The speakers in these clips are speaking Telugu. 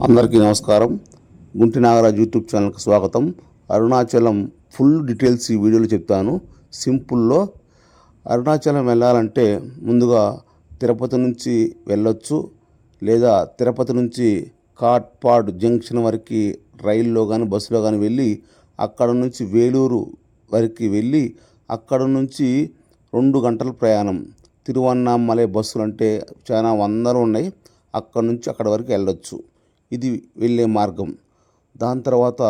అందరికీ నమస్కారం. గుంటి నాగరాజు యూట్యూబ్ ఛానల్కి స్వాగతం. అరుణాచలం ఫుల్ డీటెయిల్స్ ఈ వీడియోలో చెప్తాను. సింపుల్లో అరుణాచలం వెళ్ళాలంటే ముందుగా తిరుపతి నుంచి వెళ్ళొచ్చు, లేదా తిరుపతి నుంచి కాట్పాడ్ జంక్షన్ వరకు రైల్లో కానీ బస్సులో కానీ వెళ్ళి అక్కడ నుంచి వేలూరు వరకు వెళ్ళి అక్కడ నుంచి 2 గంటల ప్రయాణం. తిరువన్నామలై బస్సులు అంటే చాలా వందలు ఉన్నాయి. అక్కడ నుంచి అక్కడ వరకు వెళ్ళొచ్చు. ఇది వెళ్ళే మార్గం. దాని తర్వాత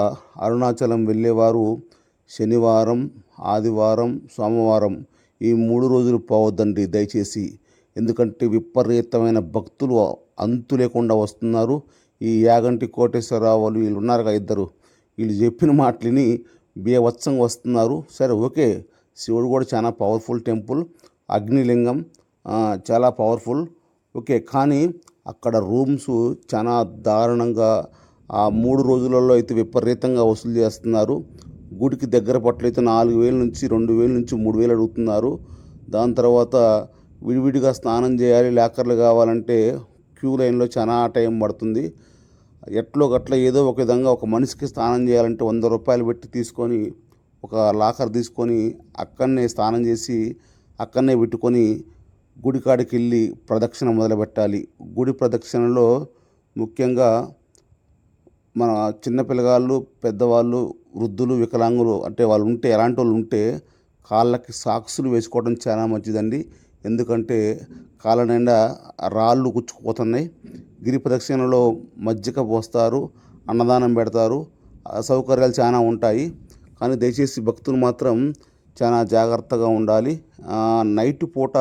అరుణాచలం వెళ్ళేవారు శనివారం, ఆదివారం, సోమవారం ఈ 3 రోజులు పోవద్దండి దయచేసి. ఎందుకంటే విపరీతమైన భక్తులు అంతు లేకుండా వస్తున్నారు. ఈ యాగంటి కోటేశ్వరరావు వాళ్ళు వీళ్ళు ఉన్నారుగా ఇద్దరు, వీళ్ళు చెప్పిన మాటలని బీభత్సంగా వస్తున్నారు. సరే ఓకే, శివుడు కూడా చాలా పవర్ఫుల్ టెంపుల్, అగ్నిలింగం చాలా పవర్ఫుల్ ఓకే. కానీ అక్కడ రూమ్స్ చాలా దారుణంగా ఆ 3 రోజులలో అయితే విపరీతంగా వసూలు చేస్తున్నారు. గుడికి దగ్గర పట్లయితే 4,000 నుంచి 2,000 నుంచి 3,000 అడుగుతున్నారు. దాని తర్వాత విడివిడిగా స్నానం చేయాలి, లాకర్లు కావాలంటే క్యూ లైన్లో చాలా టైం పడుతుంది. ఎట్లో గట్ల ఏదో ఒక విధంగా ఒక మనిషికి స్నానం చేయాలంటే 100 రూపాయలు పెట్టి తీసుకొని ఒక లాకర్ తీసుకొని అక్కడనే స్నానం చేసి అక్కడనే పెట్టుకొని గుడి కాడికి వెళ్ళి ప్రదక్షిణ మొదలుపెట్టాలి. గుడి ప్రదక్షిణలో ముఖ్యంగా మన చిన్నపిల్లగాళ్ళు, పెద్దవాళ్ళు, వృద్ధులు, వికలాంగులు అంటే వాళ్ళు ఉంటే, ఎలాంటి వాళ్ళు ఉంటే కాళ్ళకి సాక్సులు వేసుకోవడం చాలా మంచిదండి. ఎందుకంటే కాళ్ళ నిండా రాళ్ళు గుచ్చుకుపోతున్నాయి. గిరి ప్రదక్షిణలో మజ్జిగ పోస్తారు, అన్నదానం పెడతారు, సౌకర్యాలు చాలా ఉంటాయి. కానీ దయచేసి భక్తులు మాత్రం చాలా జాగ్రత్తగా ఉండాలి. నైట్ పూట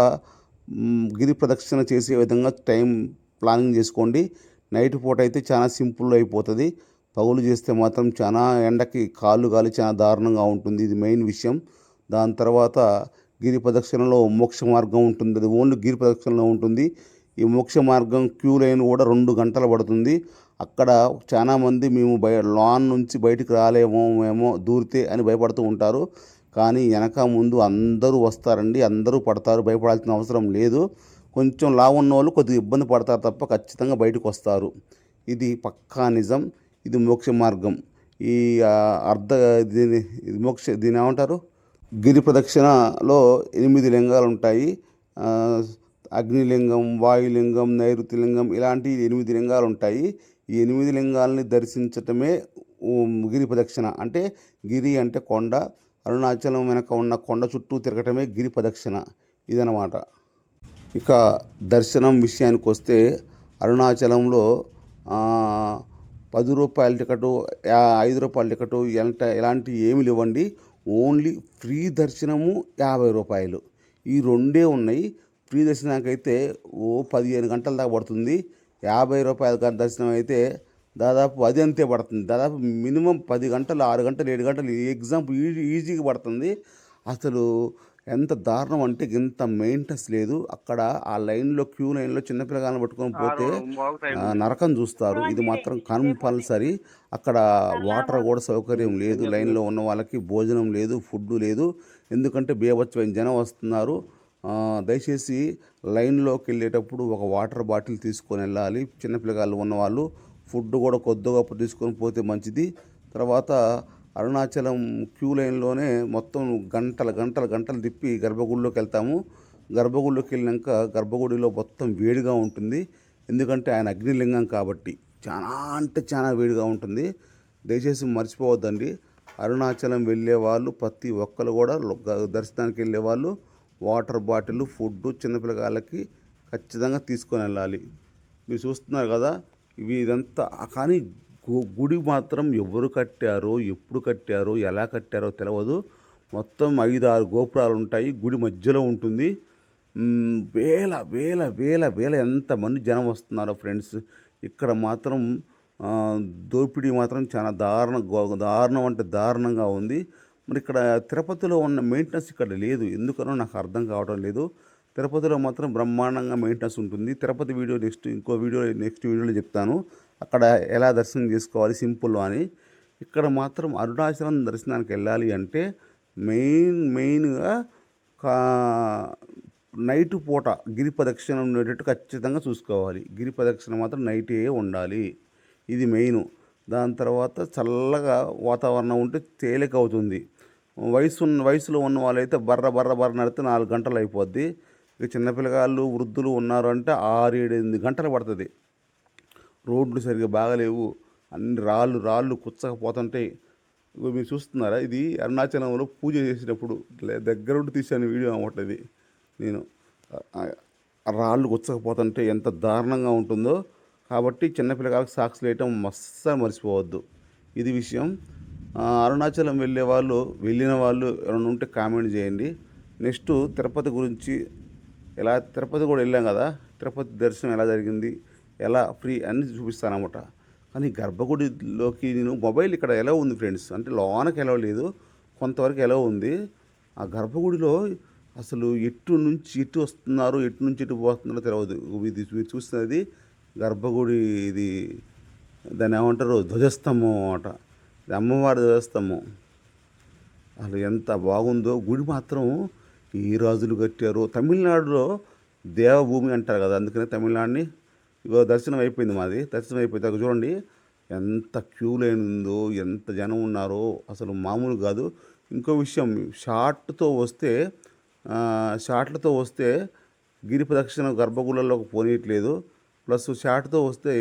గిరి ప్రదక్షిణ చేసే విధంగా టైం ప్లానింగ్ చేసుకోండి. నైట్ పూట అయితే చాలా సింపుల్ అయిపోతుంది. పగులు చేస్తే మాత్రం చాలా ఎండకి కాళ్ళు గాలి చాలా దారుణంగా ఉంటుంది. ఇది మెయిన్ విషయం. దాని తర్వాత గిరి ప్రదక్షిణలో మోక్ష మార్గం ఉంటుంది. అది ఓన్లీ గిరి ప్రదక్షిణలో ఉంటుంది. ఈ మోక్ష మార్గం క్యూ లైన్ కూడా 2 గంటలు పడుతుంది. అక్కడ చాలామంది మేము లాన్ నుంచి బయటికి రాలేమో దూరితే అని భయపడుతూ ఉంటారు. కానీ వెనక ముందు అందరూ వస్తారండి, అందరూ పడతారు, భయపడాల్సిన అవసరం లేదు. కొంచెం లావు ఉన్న వాళ్ళు కొద్దిగా ఇబ్బంది పడతారు తప్ప ఖచ్చితంగా బయటకు వస్తారు. ఇది పక్కా నిజం. ఇది మోక్ష మార్గం. ఈ దీని ఏమంటారు, గిరి ప్రదక్షిణలో 8 లింగాలు ఉంటాయి. అగ్నిలింగం, వాయులింగం, నైరుతిలింగం ఇలాంటి 8 లింగాలు ఉంటాయి. ఈ 8 లింగాలని దర్శించటమే గిరి ప్రదక్షిణ. అంటే గిరి అంటే కొండ, అరుణాచలం వెనక ఉన్న కొండ చుట్టూ తిరగటమే గిరి ప్రదక్షిణ. ఇదనమాట. ఇక దర్శనం విషయానికి వస్తే అరుణాచలంలో 10 రూపాయల టికెటు, 5 రూపాయల టికెటు ఎలాంటి ఏమి లేవండి. ఓన్లీ ఫ్రీ దర్శనము 50 రూపాయలు. ఈ రెండే ఉన్నాయి. ఫ్రీ దర్శనానికైతే 15 గంటల దాకా పడుతుంది. 50 రూపాయల దర్శనం అయితే దాదాపు అది అంతే పడుతుంది. దాదాపు మినిమం 10 గంటలు, 6 గంటలు, 7 గంటలు ఎగ్జాంపుల్ ఈజీగా పడుతుంది. అసలు ఎంత దారుణం అంటే ఇంత మెయింటెనెన్స్ లేదు. అక్కడ ఆ లైన్లో క్యూ లైన్లో చిన్నపిల్లగాలను పట్టుకొని పోతే నరకం చూస్తారు. ఇది మాత్రం కంపల్సరీ. అక్కడ వాటర్ కూడా సౌకర్యం లేదు. లైన్లో ఉన్న వాళ్ళకి భోజనం లేదు, ఫుడ్ లేదు. ఎందుకంటే బీభత్సమైన జనం వస్తున్నారు. దయచేసి లైన్లోకి వెళ్ళేటప్పుడు ఒక వాటర్ బాటిల్ తీసుకొని వెళ్ళాలి. చిన్నపిల్లగాళ్ళు ఉన్నవాళ్ళు ఫుడ్ కూడా కొద్దిగా తీసుకొని పోతే మంచిది. తర్వాత అరుణాచలం క్యూ లైన్లోనే మొత్తం గంటలు తిప్పి గర్భగుడిలోకి వెళ్తాము. గర్భగుడిలోకి వెళ్ళినాక గర్భగుడిలో మొత్తం వేడిగా ఉంటుంది. ఎందుకంటే ఆయన అగ్నిలింగం కాబట్టి చాలా అంటే చాలా వేడిగా ఉంటుంది. దయచేసి మర్చిపోవద్దండి. అరుణాచలం వెళ్ళే వాళ్ళు ప్రతి ఒక్కరు కూడా దర్శనానికి వెళ్ళే వాళ్ళు వాటర్ బాటిల్, ఫుడ్ చిన్నపిల్లగాళ్ళకి ఖచ్చితంగా తీసుకొని వెళ్ళాలి. మీరు చూస్తున్నారు కదా ఇదంతా. కానీ గుడి మాత్రం ఎవరు కట్టారో, ఎప్పుడు కట్టారో, ఎలా కట్టారో తెలియదు. మొత్తం 5-6 గోపురాలు ఉంటాయి. గుడి మధ్యలో ఉంటుంది. వేల వేల వేల వేల ఎంతమంది జనం వస్తున్నారో ఫ్రెండ్స్. ఇక్కడ మాత్రం దోపిడీ మాత్రం చాలా దారుణం అంటే దారుణంగా ఉంది. మరి ఇక్కడ తిరుపతిలో ఉన్న మెయింటెనెన్స్ ఇక్కడ లేదు. ఎందుకనో నాకు అర్థం కావడం లేదు. తిరుపతిలో మాత్రం బ్రహ్మాండంగా మెయింటెనెన్స్ ఉంటుంది. తిరుపతి వీడియో నెక్స్ట్ వీడియోలో చెప్తాను. అక్కడ ఎలా దర్శనం చేసుకోవాలి సింపుల్ అని. ఇక్కడ మాత్రం అరుణాచలం దర్శనానికి వెళ్ళాలి అంటే మెయిన్గా నైట్ పూట గిరి ప్రదక్షిణ ఉండేటట్టు ఖచ్చితంగా చూసుకోవాలి. గిరి ప్రదక్షిణ మాత్రం నైటే ఉండాలి. ఇది మెయిన్. దాని తర్వాత చల్లగా వాతావరణం ఉంటే తేలిక అవుతుంది. వయసులో ఉన్న వాళ్ళైతే బర్ర బర్ర బర్ర నడితే 4 గంటలు అయిపోద్ది. ఇక చిన్నపిల్లగాళ్ళు వృద్ధులు ఉన్నారు అంటే 6, 7, 8 గంటలు పడుతుంది. రోడ్లు సరిగ్గా బాగలేవు, అన్ని రాళ్ళు కుచ్చకపోతుంటాయి. ఇగో మీరు చూస్తున్నారా, ఇది అరుణాచలంలో పూజ చేసేటప్పుడు దగ్గరుండి తీశాను వీడియో అన్నమాట. ఇది నేను ఆ రాళ్ళు గుచ్చకపోతుంటే ఎంత దారుణంగా ఉంటుందో. కాబట్టి చిన్నపిల్లగాళ్ళకి సాక్స్ వేయటం అస్సలు మర్చిపోవద్దు. ఇది విషయం. అరుణాచలం వెళ్ళిన వాళ్ళు ఎవరైనా ఉంటే కామెంట్ చేయండి. నెక్స్ట్ తిరుపతి గురించి, తిరుపతి కూడా వెళ్ళాం కదా, తిరుపతి దర్శనం ఎలా జరిగింది, ఎలా ఫ్రీ అన్ని చూపిస్తానమాట. కానీ గర్భగుడిలోకి నేను మొబైల్ ఇక్కడ ఎలా ఉంది ఫ్రెండ్స్ అంటే లోనకి ఎలా లేదు, కొంతవరకు ఎలా ఉంది. ఆ గర్భగుడిలో అసలు ఎటు నుంచి ఎటు వస్తున్నారు, ఎటు నుంచి ఎటు పోతున్నారో తెలియదు. ఇది మీరు చూస్తున్నది గర్భగుడి. ఇది దాన్ని ఏమంటారు, ధ్వజస్తంభం అన్నమాట. ఇది అమ్మవారి ధ్వజస్తంభం. అసలు ఎంత బాగుందో గుడి మాత్రం. ఈ రాజులు కట్టారు. తమిళనాడులో దేవభూమి అంటారు కదా, అందుకనే తమిళనాడుని. ఇగో దర్శనం అయిపోయింది మాది. దర్శనం అయిపోయింది. అక్కడ చూడండి ఎంత క్యూ లైన్ ఉందో, ఎంత జనం ఉన్నారో, అసలు మామూలు కాదు. ఇంకో విషయం, షార్ట్లతో వస్తే గిరి ప్రదక్షిణ గర్భగుళ్ళలోకి పోనీయట్లేదు. ప్లస్ షార్ట్తో వస్తే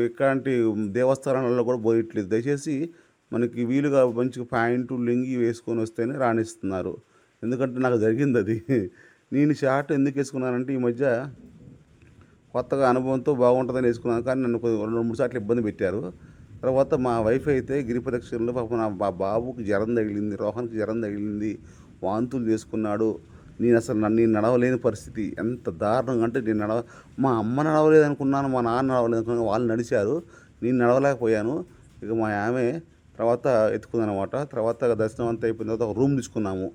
ఇట్లాంటి దేవస్థానాలలో కూడా పోయట్లేదు. దయచేసి మనకి వీలుగా మంచిగా ప్యాంటు లుంగీ వేసుకొని వస్తేనే రాణిస్తున్నారు. ఎందుకంటే నాకు జరిగింది అది. నేను షార్ట్ ఎందుకు వేసుకున్నానంటే ఈ మధ్య కొత్తగా అనుభవంతో బాగుంటుందని వేసుకున్నాను. కానీ నన్ను 2-3 సార్లు ఇబ్బంది పెట్టారు. తర్వాత మా వైఫ్ అయితే గిరి ప్రదక్షిణలో పాపం మా బాబుకి జ్వరం తగిలింది, రోహన్కి జ్వరం తగిలింది, వాంతులు చేసుకున్నాడు. నేను నడవలేని పరిస్థితి. ఎంత దారుణంగా అంటే మా అమ్మ నడవలేదు అనుకున్నాను, మా నాన్న నడవలేదు అనుకున్నాను. వాళ్ళు నడిచారు, నేను నడవలేకపోయాను. ఇక మా ఆమె తర్వాత ఎత్తుకుందనమాట. తర్వాత దర్శనం అంతా అయిపోయిన తర్వాత ఒక రూమ్ తీసుకున్నాము.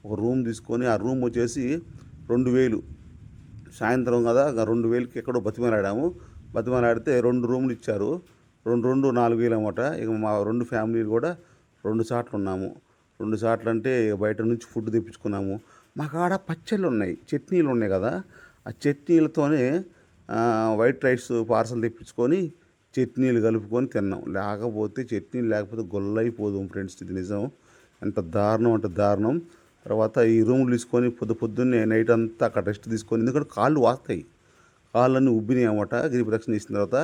ఒక రూమ్ తీసుకొని ఆ రూమ్ వచ్చేసి 2000. సాయంత్రం కదా, 2000కి ఎక్కడో బతిమలాడితే 2 రూములు ఇచ్చారు. 4,000 అన్నమాట. ఇక మా 2 ఫ్యామిలీలు కూడా 2 చాట్లు ఉన్నాము. 2 చాట్లు అంటే ఇక బయట నుంచి ఫుడ్ తెప్పించుకున్నాము. మా కాడ పచ్చళ్ళు ఉన్నాయి, చట్నీలు ఉన్నాయి కదా, ఆ చట్నీలతోనే వైట్ రైస్ పార్సల్ తెప్పించుకొని చట్నీలు కలుపుకొని తిన్నాం. చట్నీలు లేకపోతే గొల్లైపోదాం ఫ్రెండ్స్. ఇది నిజం. ఎంత దారుణం అంటే దారుణం. తర్వాత ఈ రూములు తీసుకొని పొద్దున్నే నైట్ అంతా అక్కడ రెస్ట్ తీసుకొని, ఎందుకంటే కాళ్ళు వాస్తాయి, కాళ్ళన్నీ ఉబ్బినాయి అన్నమాట. గిరి ప్రదక్షిణ చేసిన తర్వాత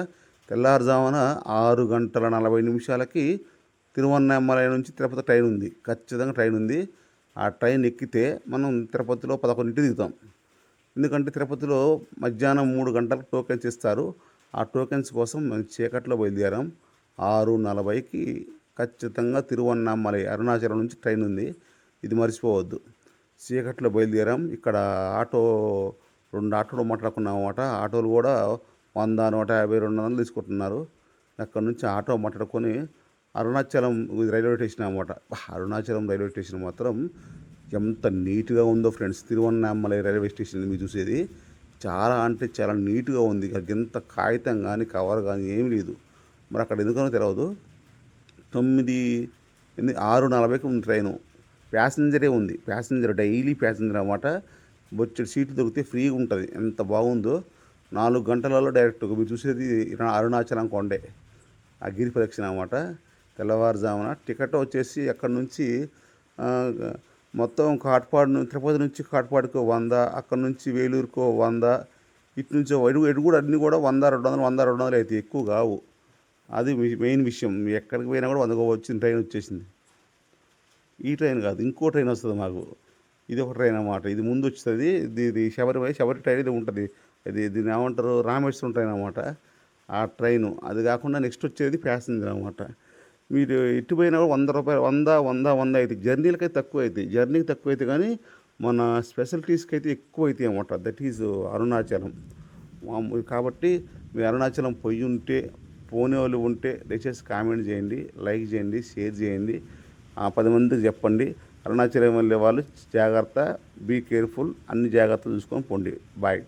తెల్లారుజామున 6:40 తిరువన్నామలై నుంచి తిరుపతి ట్రైన్ ఉంది. ఖచ్చితంగా ట్రైన్ ఉంది. ఆ ట్రైన్ ఎక్కితే మనం తిరుపతిలో 11కి దిగుతాం. ఎందుకంటే తిరుపతిలో మధ్యాహ్నం 3 గంటలకు టోకెన్స్ ఇస్తారు. ఆ టోకెన్స్ కోసం మేము చీకట్లో బయలుదేరాం. 6:40కి ఖచ్చితంగా తిరువన్నామలై అరుణాచలం నుంచి ట్రైన్ ఉంది. ఇది మర్చిపోవద్దు. చీకట్లో బయలుదేరాం. ఇక్కడ 2 ఆటోలు మాట్లాడుకున్నాం అన్నమాట. ఆటోలు కూడా 100, 150, 200 తీసుకుంటున్నారు. అక్కడ నుంచి ఆటో మాట్లాడుకొని అరుణాచలం రైల్వే స్టేషన్ అన్నమాట. అరుణాచలం రైల్వే స్టేషన్ మాత్రం ఎంత నీట్గా ఉందో ఫ్రెండ్స్. తిరువన్నామలై రైల్వే స్టేషన్ మీరు చూసేది చాలా అంటే చాలా నీట్గా ఉంది. ఎంత కాగితం కానీ కవర్ కానీ ఏమీ లేదు. మరి అక్కడ ఎందుకనో తెలియదు. 6:40కి ఉంది ట్రైను. ప్యాసింజరే ఉంది. డైలీ ప్యాసింజర్ అన్నమాట. బొచ్చెడు సీట్లు దొరికితే ఫ్రీగా ఉంటుంది. ఎంత బాగుందో. 4 గంటలలో డైరెక్ట్ మీరు చూసేది అరుణాచలం కొండే, ఆ గిరి ప్రదక్షిణ అన్నమాట. తెల్లవారుజామున టికెట్ వచ్చేసి అక్కడ నుంచి మొత్తం తిరుపతి నుంచి కాట్పాడుకో 100, అక్కడ నుంచి వేలూరుకో 100, ఇటు నుంచి ఎటు కూడా అన్నీ కూడా 100, 200 అయితే ఎక్కువ కావు. అది మెయిన్ విషయం. ఎక్కడికి పోయినా కూడా 100 వచ్చిన ట్రైన్ వచ్చేసింది. ఈ ట్రైన్ కాదు, ఇంకో ట్రైన్ వస్తుంది మాకు. ఇది ఒక ట్రైన్ అన్నమాట. ఇది ముందు వస్తుంది. ఇది శబరి ట్రైన్ ఇది ఉంటుంది. దీన్ని ఏమంటారు, రామేశ్వరం ట్రైన్ అన్నమాట. ఆ ట్రైను అది కాకుండా నెక్స్ట్ వచ్చేది ప్యాసింజర్ అన్నమాట. మీరు ఎటు పోయినా కూడా 100 రూపాయలు, 100 అయితే జర్నీలకైతే తక్కువ అవుతాయి. జర్నీకి తక్కువ అయితే కానీ మన స్పెషాలిటీస్కి అయితే ఎక్కువ అవుతాయి అన్నమాట. That is Arunachalam. కాబట్టి మీ అరుణాచలం పోనే వాళ్ళు ఉంటే దయచేసి కామెంట్ చేయండి, లైక్ చేయండి, షేర్ చేయండి. 10 మందికి చెప్పండి. అరుణాచలం వెళ్ళే వాళ్ళు జాగ్రత్త, బీ కేర్ఫుల్, అన్ని జాగ్రత్తలు చూసుకొని పోండి. బాయ్.